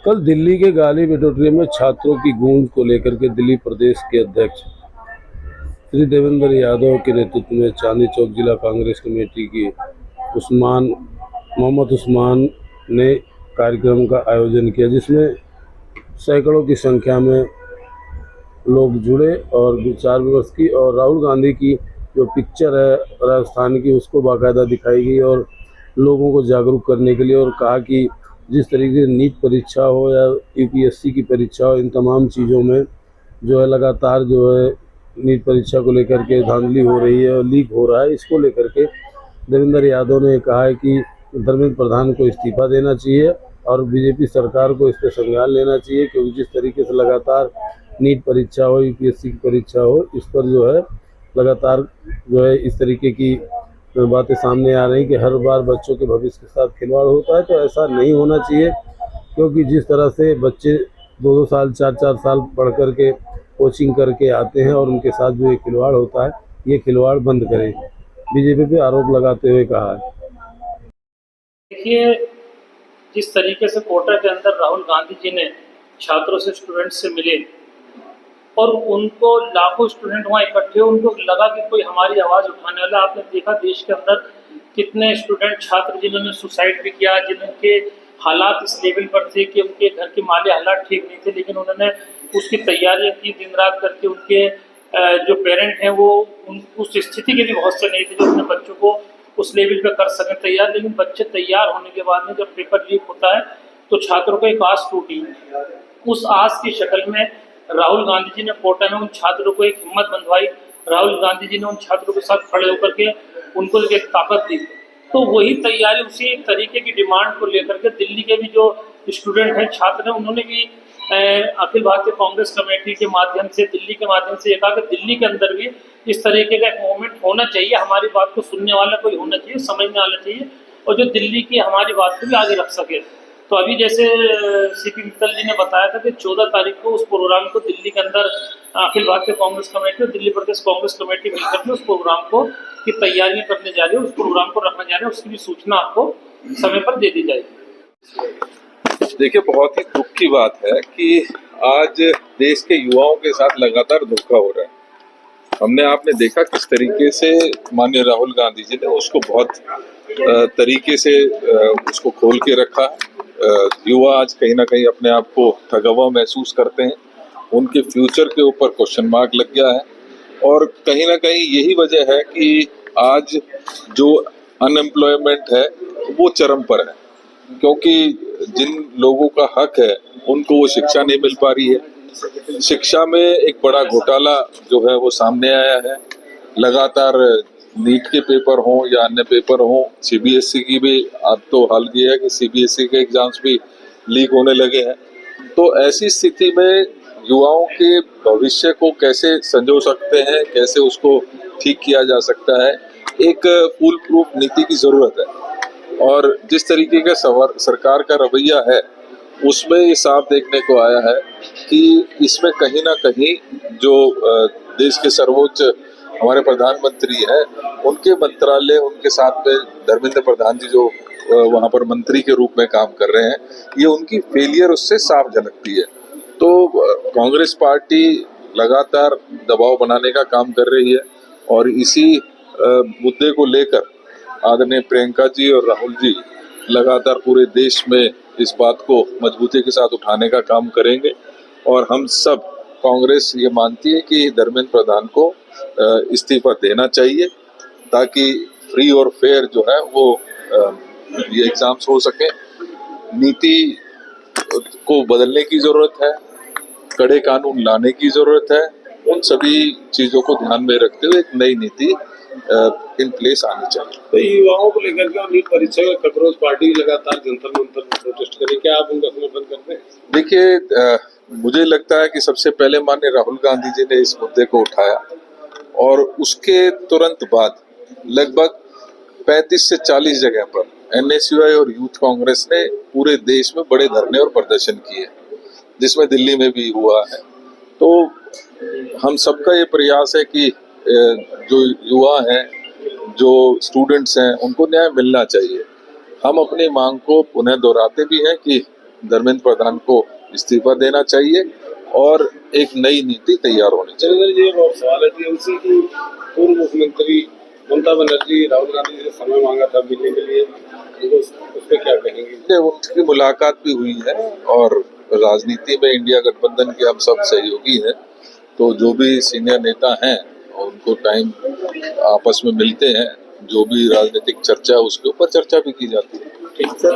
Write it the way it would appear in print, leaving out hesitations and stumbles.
कल दिल्ली के गालिब ऑडिटोरियम में छात्रों की गूंज को लेकर के दिल्ली प्रदेश के अध्यक्ष श्री देवेंद्र यादव के नेतृत्व में चांदनी चौक जिला कांग्रेस कमेटी की मोहम्मद उस्मान ने कार्यक्रम का आयोजन किया, जिसमें सैकड़ों की संख्या में लोग जुड़े और विचार विमर्श की। और राहुल गांधी की जो पिक्चर है राजस्थान की, उसको बाकायदा दिखाई गई और लोगों को जागरूक करने के लिए, और कहा कि जिस तरीके से नीट परीक्षा हो या यूपीएससी की परीक्षा हो, इन तमाम चीज़ों में जो है लगातार जो है नीट परीक्षा को लेकर के धांधली हो रही है और लीक हो रहा है। इसको लेकर के देवेंद्र यादव ने कहा है कि धर्मेंद्र प्रधान को इस्तीफा देना चाहिए और बीजेपी सरकार को इस पर संज्ञान लेना चाहिए, क्योंकि जिस तरीके से लगातार नीट परीक्षा हो, यूपीएससी की परीक्षा हो, इस पर जो है लगातार जो है इस तरीके की बातें सामने आ रही कि हर बार बच्चों के भविष्य के साथ खिलवाड़ होता है। तो ऐसा नहीं होना चाहिए, क्योंकि जिस तरह से बच्चे 2-2 साल 4-4 साल पढ़ कर के कोचिंग करके आते हैं और उनके साथ जो ये खिलवाड़ होता है, ये खिलवाड़ बंद करें, बीजेपी पे आरोप लगाते हुए कहा है। देखिए, जिस तरीके से कोटा के अंदर राहुल गांधी जी ने छात्रों से, स्टूडेंट से मिले और उनको लाखों स्टूडेंट वहाँ इकट्ठे, उनको लगा कि कोई हमारी आवाज़ उठाने वाला। आपने देखा देश के अंदर कितने स्टूडेंट छात्र जिन्होंने सुसाइड भी किया, जिनके हालात इस लेवल पर थे कि उनके घर के माली हालात ठीक नहीं थे, लेकिन उन्होंने उसकी तैयारियां की दिन रात करके। उनके जो पेरेंट हैं वो उस स्थिति के भी बहुत से नहीं थे जो अपने बच्चों को उस लेवल पे कर सकें तैयार। लेकिन बच्चे तैयार होने के बाद में जब पेपर लीक होता है तो छात्रों को एक आस टूटी। उस आस की शक्ल में राहुल गांधी जी ने कोटा में उन छात्रों को एक हिम्मत बंधवाई। राहुल गांधी जी ने उन छात्रों के साथ खड़े होकर के उनको एक ताकत दी। तो वही तैयारी, उसी एक तरीके की डिमांड को लेकर के दिल्ली के भी जो स्टूडेंट हैं, छात्र हैं, उन्होंने भी अखिल भारतीय कांग्रेस कमेटी के माध्यम से, दिल्ली के माध्यम से ये कहा कि दिल्ली के अंदर भी इस तरीके का एक मूवमेंट होना चाहिए। हमारी बात को सुनने वाला कोई होना चाहिए, समझ में आना चाहिए, और जो दिल्ली की हमारी बात को भी आगे रख सके। तो अभी जैसे सीपी मित्तल जी ने बताया था कि 14 तारीख को उस प्रोग्राम को दिल्ली के अंदर अखिल भारतीय कांग्रेस कमेटी और दिल्ली प्रदेश कांग्रेस कमेटी मिलकर के उस प्रोग्राम को की तैयारियां करने जा रही है, उस प्रोग्राम को रखने जा रहे हैं। उसकी भी सूचना आपको समय पर दे दी जाएगी। देखिए, बहुत ही दुख की बात है कि आज देश के युवाओं के साथ लगातार धोखा हो रहा है। हमने आपने देखा किस तरीके से माननीय राहुल गांधी जी ने उसको बहुत तरीके से उसको खोल के रखा। युवा आज कहीं ना कहीं अपने आप को ठगा हुआ महसूस करते हैं, उनके फ्यूचर के ऊपर क्वेश्चन मार्क लग गया है। और कहीं ना कहीं यही वजह है कि आज जो अनएम्प्लॉयमेंट है वो चरम पर है, क्योंकि जिन लोगों का हक है उनको वो शिक्षा नहीं मिल पा रही है। शिक्षा में एक बड़ा घोटाला जो है वो सामने आया है। लगातार नीट के पेपर हों या अन्य पेपर हों, सीबीएसई की भी अब तो हाल ये है कि सीबीएसई के एग्जाम्स भी लीक होने लगे हैं। तो ऐसी स्थिति में युवाओं के भविष्य को कैसे संजो सकते हैं, कैसे उसको ठीक किया जा सकता है, एक फुल प्रूफ नीति की जरूरत है। और जिस तरीके का सरकार का रवैया है उसमें ये साफ देखने को आया है कि इसमें कहीं ना कहीं जो देश के सर्वोच्च हमारे प्रधानमंत्री हैं, उनके मंत्रालय, उनके साथ में धर्मेंद्र प्रधान जी जो वहाँ पर मंत्री के रूप में काम कर रहे हैं, ये उनकी फेलियर उससे साफ झलकती है। तो कांग्रेस पार्टी लगातार दबाव बनाने का काम कर रही है और इसी मुद्दे को लेकर आदरणीय प्रियंका जी और राहुल जी लगातार पूरे देश में इस बात को मजबूती के साथ उठाने का काम करेंगे। और हम सब, कांग्रेस ये मानती है कि धर्मेंद्र प्रधान को इस्तीफा देना चाहिए ताकि फ्री और फेयर जो है वो ये एग्जाम्स हो सके। नीति को बदलने की जरूरत है, कड़े कानून लाने की जरूरत है। उन सभी चीजों को ध्यान में रखते हुए एक नई नीति इन प्लेस आनी चाहिए। तो युवाओं को लेकर के नीट परीक्षा में ककरोच पार्टी लगातार जंतर मंतर प्रोटेस्ट करें, क्या आप उनका समर्थन करते हैं? देखिए, मुझे लगता है कि सबसे पहले माननीय राहुल गांधी जी ने इस मुद्दे को उठाया और उसके तुरंत बाद लगभग 35 से 40 जगह पर एनएसयूआई और यूथ कांग्रेस ने पूरे देश में बड़े धरने और प्रदर्शन किए, जिसमें दिल्ली में भी हुआ है। तो हम सबका ये प्रयास है कि जो युवा हैं, जो स्टूडेंट्स हैं, उनको न्याय मिलना चाहिए। हम अपनी मांग को पुनः दोहराते भी हैं कि धर्मेंद्र प्रधान को इस्तीफा देना चाहिए और एक नई नीति तैयार होनी चाहिए। चंद्र जी, एक और सवाल है टीएमसी की पूर्व मुख्यमंत्री ममता बनर्जी राहुल गांधी से समय मांगा था मिलने के लिए, उस पे क्या कहेंगे? उनकी मुलाकात भी हुई है और राजनीति में इंडिया गठबंधन के हम सब सहयोगी हैं, तो जो भी सीनियर नेता हैं उनको टाइम आपस में मिलते हैं, जो भी राजनीतिक चर्चा उसके ऊपर चर्चा भी की जाती है। ठीक सर।